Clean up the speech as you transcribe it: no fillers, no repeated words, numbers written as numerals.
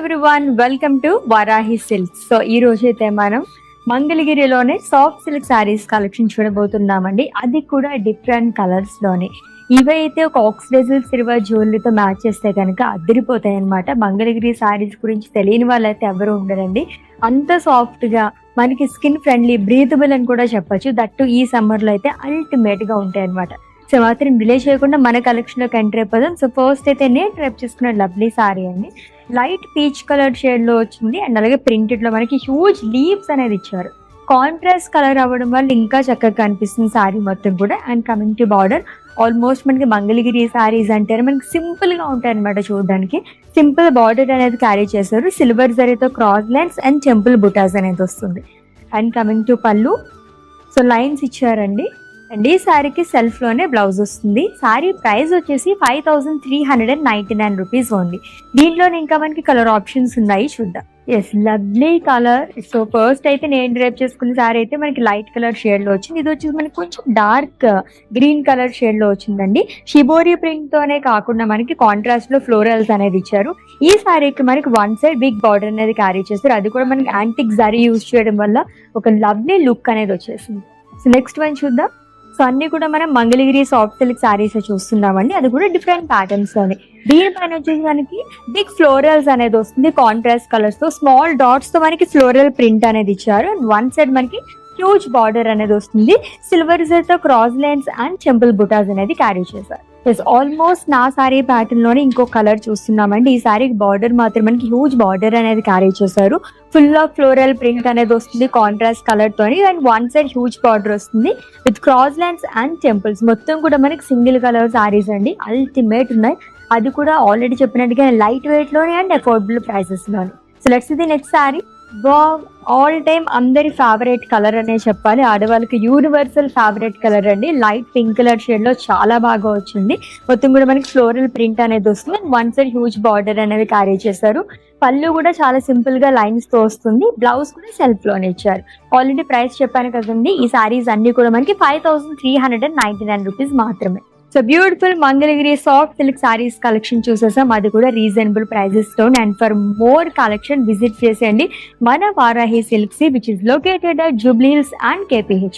Everyone, welcome to Varahi Silks. So ఈ రోజు అయితే మనం మంగళగిరిలోనే సాఫ్ట్ సిల్క్ శారీస్ కలెక్షన్ చూడబోతున్నామండి. అది కూడా డిఫరెంట్ కలర్స్ లోనే. ఇవైతే ఒక ఆక్సిడైజ్డ్ సిల్వర్ జ్యువెలరీతో మ్యాచ్ చేస్తే కనుక అదిరిపోతాయి అనమాట. మంగళగిరి శారీస్ గురించి తెలియని వాళ్ళైతే ఎవరు ఉండరండి. అంత సాఫ్ట్ గా మనకి స్కిన్ ఫ్రెండ్లీ, బ్రీతబుల్ అని కూడా చెప్పొచ్చు. దట్టు ఈ సమ్మర్ లో అయితే అల్టిమేట్ గా ఉంటాయి అనమాట. సో మాత్రం డిలే చేయకుండా మన కలెక్షన్ లోకి ఎంటర్ అయిపోదాం. సో ఫస్ట్ అయితే నేను ట్రైప్ చేసుకున్న లవ్లీ సారీ అండి. లైట్ పీచ్ కలర్ షేడ్ లో వచ్చింది అండ్ అలాగే ప్రింటెడ్ లో మనకి హ్యూజ్ లీవ్స్ అనేది ఇచ్చారు. కాంట్రాస్ట్ కలర్ అవ్వడం వల్ల ఇంకా చక్కగా కనిపిస్తుంది సారీ మొత్తం కూడా. And coming to border, almost మనకి మంగళగిరి సారీస్ అంటే మనకి సింపుల్ గా ఉంటాయి అనమాట. చూడడానికి సింపుల్ బార్డర్ అనేది క్యారీ చేశారు. సిల్వర్ జరీతో క్రాస్ లైన్స్ అండ్ టెంపుల్ బుటాస్ అనేది వస్తుంది. అండ్ కమింగ్ టు పళ్ళు, సో లైన్స్ ఇచ్చారండి. అండ్ ఈ శారీకి సెల్ఫ్ లోనే బ్లౌజ్ వస్తుంది. శారీ ప్రైస్ వచ్చేసి 5399 రూపీస్ ఉంది. దీంట్లోనే ఇంకా మనకి కలర్ ఆప్షన్స్ ఉన్నాయి, చూద్దాం. Yes, lovely colour. So first అయితే నేను డ్రైప్ చేసుకున్న శారీ అయితే మనకి లైట్ కలర్ షేడ్ లో వచ్చింది. ఇది వచ్చేసి మనకి కొంచెం డార్క్ గ్రీన్ కలర్ షేడ్ లో వచ్చిందండి. షిబోరి ప్రింట్ తోనే కాకుండా మనకి కాంట్రాస్ట్ లో ఫ్లోరల్స్ అనేది ఇచ్చారు. ఈ శారీకి మనకి వన్ సైడ్ బిగ్ బార్డర్ అనేది క్యారీ చేస్తారు. అది కూడా మనకి యాంటిక్ జరీ యూజ్ చేయడం వల్ల ఒక లవ్లీ లుక్ అనేది వచ్చేసింది. సో నెక్స్ట్ వన్ చూద్దాం. సో అన్ని కూడా మనం మంగళగిరి సాఫ్ట్ సిల్క్ శారీస్ చూస్తున్నామండి. అది కూడా డిఫరెంట్ ప్యాటర్న్స్ లోనే. దీనిపైన వచ్చేసి మనకి బిగ్ ఫ్లోరల్స్ అనేది వస్తుంది. కాంట్రాస్ట్ కలర్స్ తో స్మాల్ డాట్స్ తో మనకి ఫ్లోరల్ ప్రింట్ అనేది ఇచ్చారు. అండ్ వన్ సైడ్ మనకి హ్యూజ్ బార్డర్ అనేది వస్తుంది. సిల్వర్ తో క్రాస్ లైన్స్ అండ్ టెంపుల్ బుటాస్ అనేది క్యారీ చేశారు. ఆల్మోస్ట్ నా సారీ ప్యాటర్న్ లోనే ఇంకో కలర్ చూస్తున్నామండి. ఈ సారీకి బార్డర్ మాత్రం మనకి హ్యూజ్ బార్డర్ అనేది క్యారీ చేశారు. ఫుల్ ఆఫ్ ఫ్లోరల్ ప్రింట్ అనేది వస్తుంది కాంట్రాస్ట్ కలర్ తోని. And one side huge border వస్తుంది with cross lines and temples. మొత్తం కూడా మనకి సింగిల్ కలర్ సారీస్ అండి, అల్టిమేట్ ఉన్నాయి. అది కూడా ఆల్రెడీ చెప్పినట్టుగా లైట్ వెయిట్ లోనే అండ్ అఫోర్డబుల్ ప్రైసెస్ లోనే. So let's the next sorry. All time అందరి ఫేవరెట్ కలర్ అనే చెప్పాలి. ఆడవాళ్ళకి యూనివర్సల్ ఫేవరెట్ కలర్ అండి. లైట్ పింక్ కలర్ షేడ్ లో చాలా బాగా వచ్చింది. మొత్తం కూడా మనకి ఫ్లోరల్ ప్రింట్ అనేది వస్తుంది. వన్ సైడ్ హ్యూజ్ బార్డర్ అనేది క్యారీ చేశారు. పళ్ళు కూడా చాలా సింపుల్ గా లైన్స్ తో వస్తుంది. బ్లౌజ్ కూడా సెల్ఫ్ లోనే ఇచ్చారు. ఆల్రెడీ ప్రైస్ చెప్పాను కదండి. ఈ సారీస్ అన్ని కూడా మనకి 5399 రూపీస్ మాత్రమే. So beautiful Mangalagiri soft silk saris collection చూసేసాం. అది కూడా రీజనబుల్ ప్రైజెస్ తో. And for more collection visit చేసేయండి మన Varahi Silks, which is located at Jubilee Hills and KPH.